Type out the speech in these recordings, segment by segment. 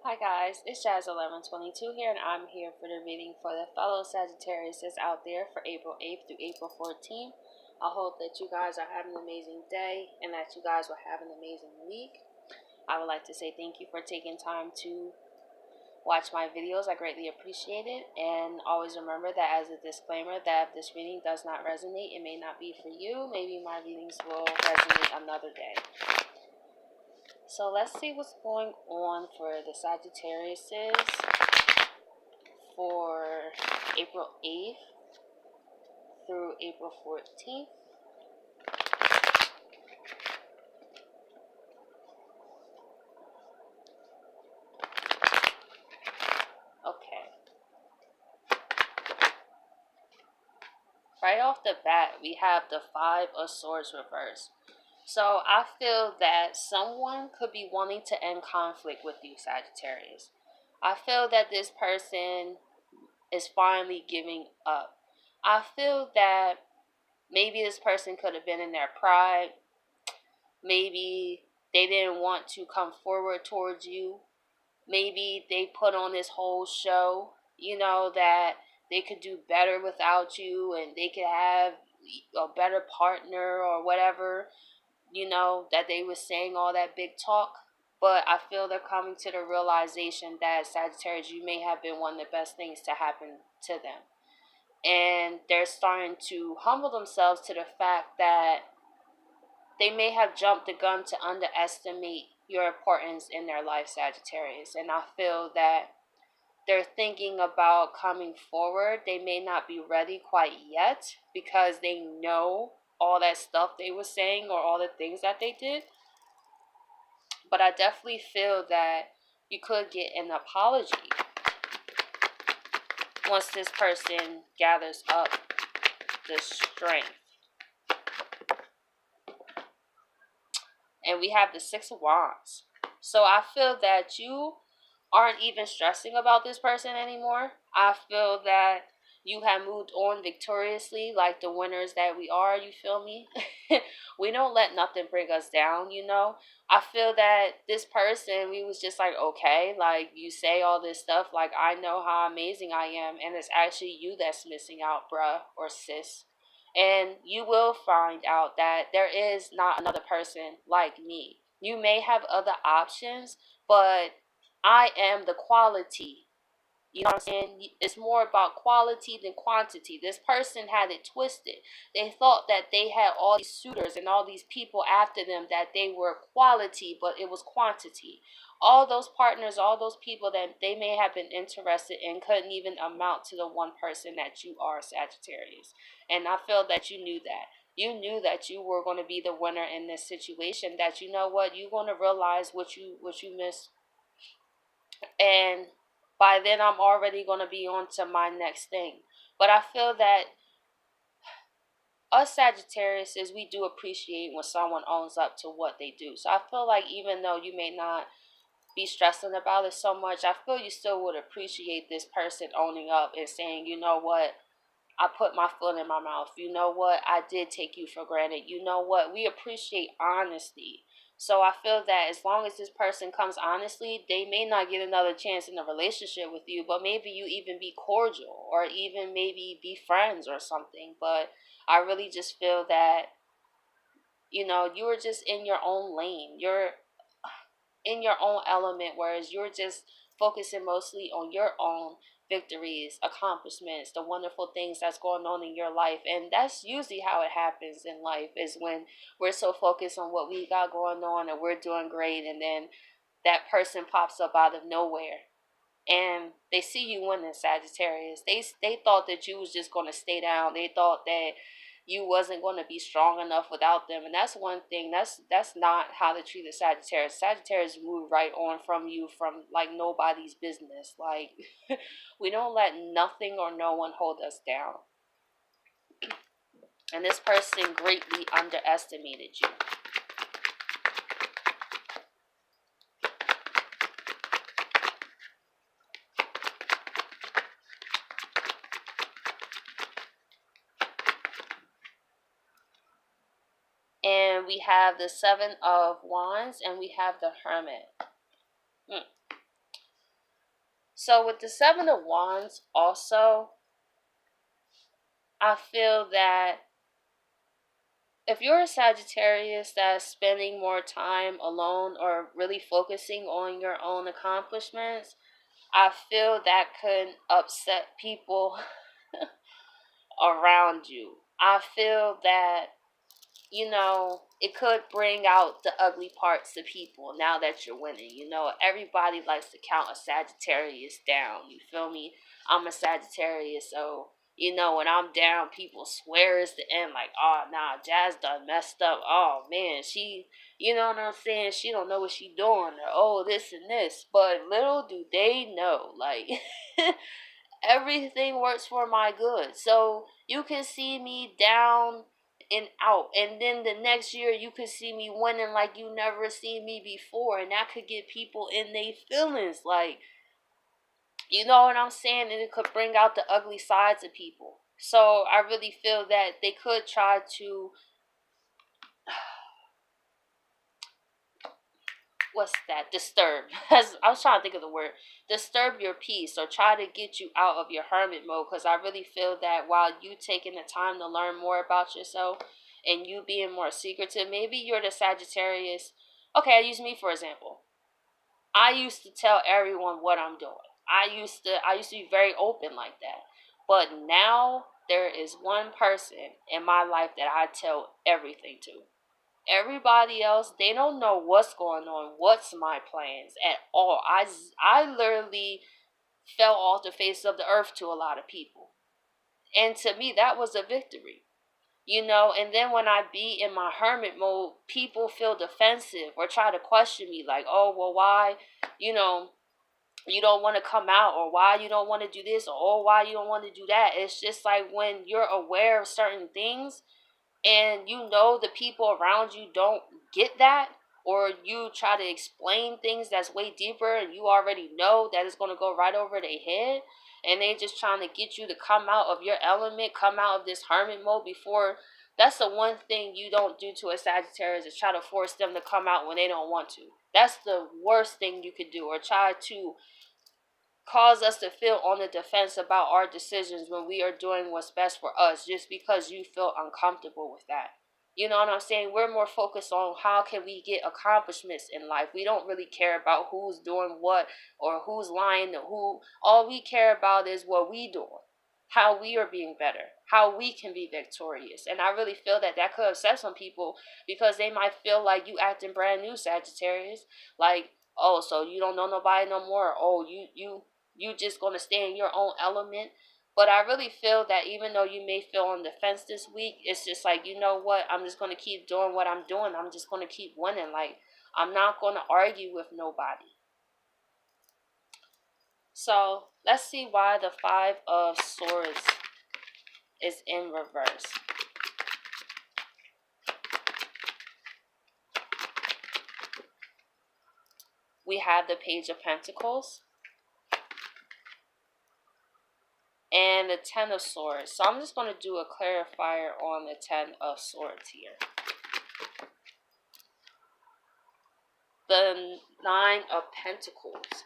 Hi guys, it's Jazz1122 here, and I'm here for the reading for the fellow Sagittarius that's out there for April 8th through April 14th. I hope that you guys are having an amazing day and that you guys will have an amazing week. I would like to say thank you for taking time to watch my videos. I greatly appreciate it, and always remember that as a disclaimer that if this reading does not resonate, it may not be for you. Maybe my readings will resonate another day. So let's see what's going on for the Sagittariuses for April 8th through April 14th. Okay. Right off the bat, we have the Five of Swords reversed. So I feel that someone could be wanting to end conflict with you, Sagittarius. I feel that this person is finally giving up. I feel that maybe this person could have been in their pride. Maybe they didn't want to come forward towards you. Maybe they put on this whole show, that they could do better without you and they could have a better partner or whatever, that they were saying all that big talk. But I feel they're coming to the realization that, Sagittarius, you may have been one of the best things to happen to them. And they're starting to humble themselves to the fact that they may have jumped the gun to underestimate your importance in their life, Sagittarius. And I feel that they're thinking about coming forward. They may not be ready quite yet because they know all that stuff they were saying or all the things that they did. But I definitely feel that you could get an apology once this person gathers up the strength. And we have the Six of Wands. So I feel that you aren't even stressing about this person anymore. I feel that you have moved on victoriously like the winners that we are, you feel me? We don't let nothing bring us down, I feel that this person, we was just like, okay, like you say all this stuff, like I know how amazing I am, and it's actually you that's missing out, bruh or sis. And you will find out that there is not another person like me. You may have other options, but I am the quality. You know what I'm saying? It's more about quality than quantity. This person had it twisted. They thought that they had all these suitors and all these people after them, that they were quality, but it was quantity. All those partners, all those people that they may have been interested in couldn't even amount to the one person that you are, Sagittarius. And I feel that you knew that. You knew that you were going to be the winner in this situation, that you know what, you're going to realize what you missed. And by then I'm already going to be on to my next thing. But I feel that us Sagittarius, we do appreciate when someone owns up to what they do. So I feel like even though you may not be stressing about it so much, I feel you still would appreciate this person owning up and saying, you know what, I put my foot in my mouth. You know what, I did take you for granted. You know what, we appreciate honesty. So I feel that as long as this person comes honestly, they may not get another chance in a relationship with you, but maybe you even be cordial or even maybe be friends or something. But I really just feel that, you were just in your own lane. You're in your own element, whereas you're just focusing mostly on your own victories, accomplishments, the wonderful things that's going on in your life. And that's usually how it happens in life, is when we're so focused on what we got going on and we're doing great, and then that person pops up out of nowhere and they see you winning, Sagittarius. They thought that you was just going to stay down. They thought that you wasn't going to be strong enough without them. And that's one thing. That's not how to treat a Sagittarius. Sagittarius move right on from you, from like nobody's business. Like, we don't let nothing or no one hold us down. And this person greatly underestimated you. And we have the Seven of Wands, and we have the Hermit. So with the Seven of Wands also, I feel that if you're a Sagittarius that's spending more time alone or really focusing on your own accomplishments, I feel that could upset people around you. I feel that, it could bring out the ugly parts to people now that you're winning. Everybody likes to count a Sagittarius down. You feel me? I'm a Sagittarius, so, when I'm down, people swear it's the end. Like, oh, nah, Jazz done messed up. Oh, man, she, you know what I'm saying? She don't know what she doing. Or, oh, this and this. But little do they know, like... everything works for my good. So you can see me down and out, and then the next year you could see me winning like you never seen me before, and that could get people in their feelings. Like, you know what I'm saying? And it could bring out the ugly sides of people. So I really feel that they could try to, what's that? Disturb. I was trying to think of the word. Disturb your peace or try to get you out of your hermit mode. Because I really feel that while you taking the time to learn more about yourself and you being more secretive, maybe you're the Sagittarius. Okay, use me for example. I used to tell everyone what I'm doing. I used to be very open like that. But now there is one person in my life that I tell everything to. Everybody else, they don't know what's going on, what's my plans at all. I literally fell off the face of the earth to a lot of people. And to me, that was a victory. And then when I be in my hermit mode, people feel defensive or try to question me like, oh, well, why, you know, you don't want to come out, or why you don't want to do this, or oh, why you don't want to do that. It's just like when you're aware of certain things, and the people around you don't get that, or you try to explain things that's way deeper and you already know that it's going to go right over their head, and they just trying to get you to come out of your element, come out of this hermit mode before. That's the one thing you don't do to a Sagittarius, is try to force them to come out when they don't want to. That's the worst thing you could do, or try to cause us to feel on the defense about our decisions when we are doing what's best for us just because you feel uncomfortable with that. You know what I'm saying? We're more focused on how can we get accomplishments in life. We don't really care about who's doing what or who's lying or who. All we care about is what we doing, how we are being better, how we can be victorious. And I really feel that that could upset some people because they might feel like you acting brand new, Sagittarius. Like, oh, so you don't know nobody no more. Oh, you just gonna stay in your own element. But I really feel that even though you may feel on the fence this week, it's just like, you know what, I'm just gonna keep doing what I'm doing. I'm just gonna keep winning. Like, I'm not gonna argue with nobody. So let's see why the Five of Swords is in reverse. We have the Page of Pentacles and the Ten of Swords. So I'm just going to do a clarifier on the Ten of Swords here. The Nine of Pentacles.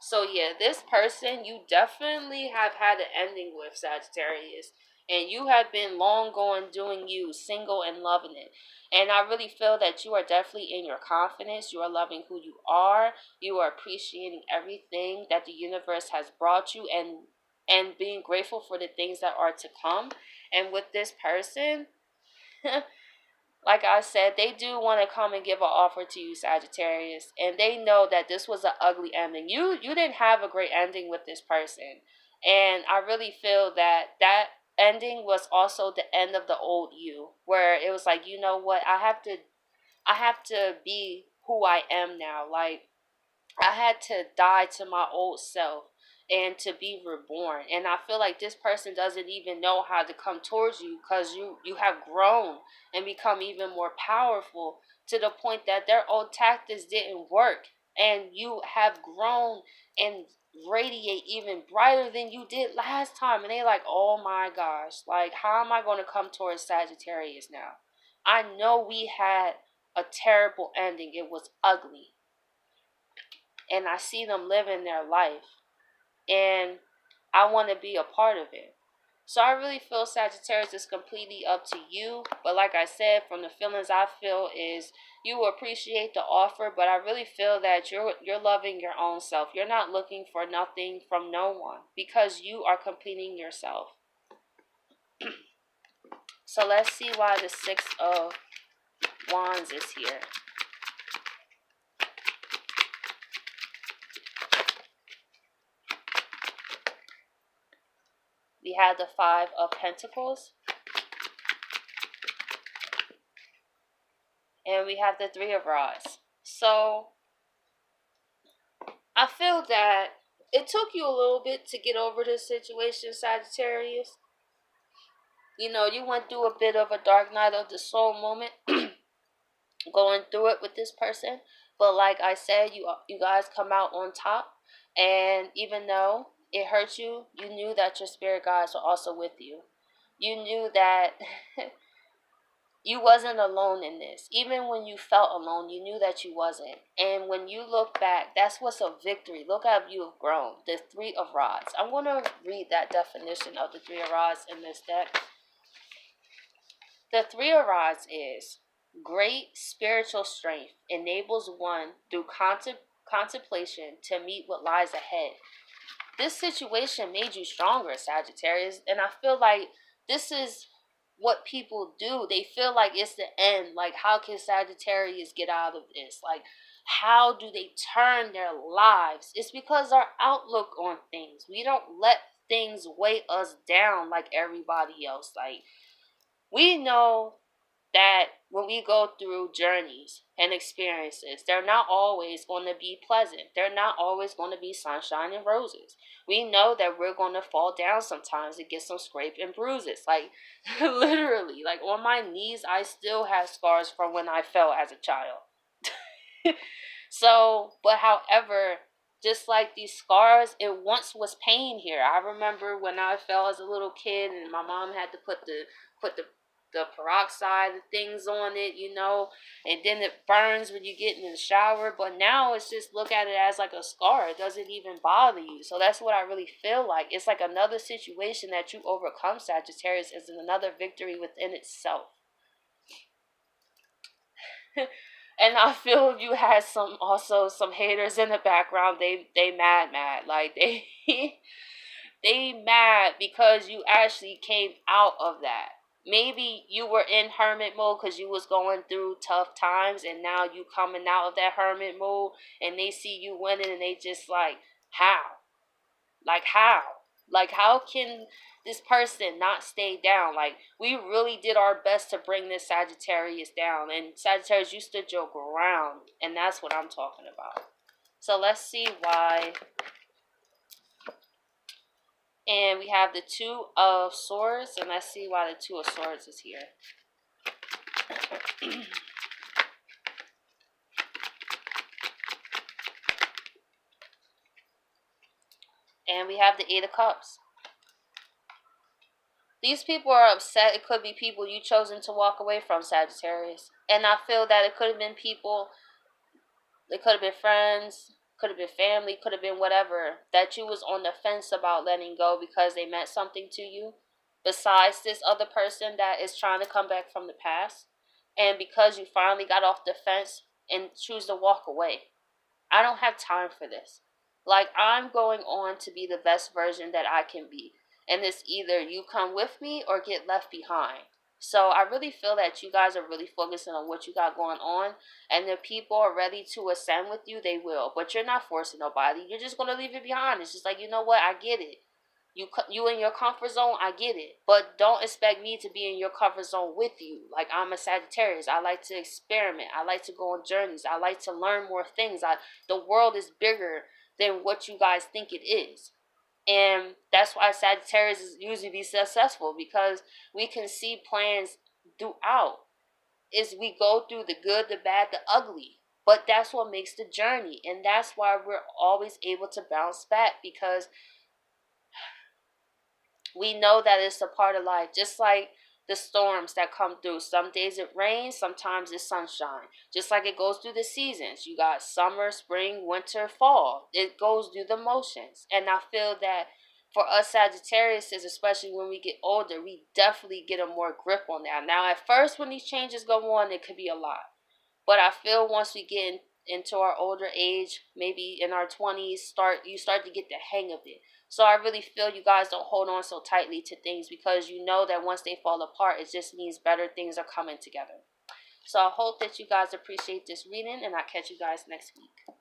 So yeah, this person you definitely have had an ending with, Sagittarius. And you have been long going doing you, single and loving it. And I really feel that you are definitely in your confidence. You are loving who you are. You are appreciating everything that the universe has brought you, and being grateful for the things that are to come. And with this person, like I said, they do want to come and give an offer to you, Sagittarius. And they know that this was an ugly ending. You didn't have a great ending with this person. And I really feel that that ending was also the end of the old you. Where it was like, you know what, I have to be who I am now. Like, I had to die to my old self and to be reborn. And I feel like this person doesn't even know how to come towards you, because you have grown and become even more powerful to the point that their old tactics didn't work. And you have grown and radiate even brighter than you did last time. And they like, oh my gosh, like, how am I going to come towards Sagittarius now? I know we had a terrible ending. It was ugly. and I see them living their life, and I want to be a part of it. So I really feel, Sagittarius, is completely up to you. But like I said, from the feelings I feel is you will appreciate the offer, but I really feel that you're loving your own self. You're not looking for nothing from no one because you are completing yourself. So let's see why the Six of Wands is here. We have the Five of Pentacles. And we have the Three of Rods. So I feel that it took you a little bit to get over this situation, Sagittarius. You know, you went through a bit of a dark night of the soul moment going through it with this person. But like I said, you guys come out on top. And even though it hurt you, you knew that your spirit guides were also with you. You knew that you wasn't alone in this. Even when you felt alone, you knew that you wasn't. And when you look back, that's what's a victory. Look how you have grown. The Three of Rods. I'm going to read that definition of the Three of Rods in this deck. The Three of Rods is great spiritual strength enables one through contemplation to meet what lies ahead. This situation made you stronger, Sagittarius. And I feel like this is what people do. They feel like it's the end. Like, how can Sagittarius get out of this? Like, how do they turn their lives? It's because our outlook on things. We don't let things weigh us down like everybody else. Like, we know that when we go through journeys and experiences, they're not always going to be pleasant. They're not always going to be sunshine and roses. We know that we're going to fall down sometimes and get some scrape and bruises. Like, literally, like on my knees, I still have scars from when I fell as a child. So, but however, just like these scars, it once was pain here. I remember when I fell as a little kid and my mom had to put the peroxide and things on it, you know, and then it burns when you get in the shower. But now it's just look at it as like a scar. It doesn't even bother you. So that's what I really feel like. It's like another situation that you overcome, Sagittarius, is another victory within itself. And I feel you had some haters in the background. They mad like they mad because you actually came out of that. Maybe you were in hermit mode because you was going through tough times, and now you coming out of that hermit mode, and they see you winning, and they just like, how? Like, how? Like, how can this person not stay down? Like, we really did our best to bring this Sagittarius down. And Sagittarius, you stood your ground. And that's what I'm talking about. So let's see why. And we have the Two of Swords. And let's see why the Two of Swords is here. And we have the Eight of Cups. These people are upset. It could be people you chosen to walk away from, Sagittarius. And I feel that it could have been people, it could have been friends, could have been family, could have been whatever, that you was on the fence about letting go because they meant something to you. Besides this other person that is trying to come back from the past. And because you finally got off the fence and choose to walk away. I don't have time for this. Like, I'm going on to be the best version that I can be. And it's either you come with me or get left behind. So I really feel that you guys are really focusing on what you got going on. And if people are ready to ascend with you, they will. But you're not forcing nobody. You're just going to leave it behind. It's just like, you know what? I get it. You in your comfort zone, I get it. But don't expect me to be in your comfort zone with you. Like, I'm a Sagittarius. I like to experiment. I like to go on journeys. I like to learn more things. The world is bigger than what you guys think it is. And that's why Sagittarius is usually be successful, because we can see plans throughout. Is we go through the good, the bad, the ugly. But that's what makes the journey. And that's why we're always able to bounce back, because we know that it's a part of life. Just like the storms that come through. Some days it rains, sometimes it's sunshine. Just like it goes through the seasons. You got summer, spring, winter, fall. It goes through the motions. And I feel that for us Sagittarius, especially when we get older, we definitely get a more grip on that. Now, at first, when these changes go on, it could be a lot. But I feel once we get into our older age, maybe in our 20s, you start to get the hang of it. So I really feel you guys don't hold on so tightly to things, because you know that once they fall apart, it just means better things are coming together. So I hope that you guys appreciate this reading, and I'll catch you guys next week.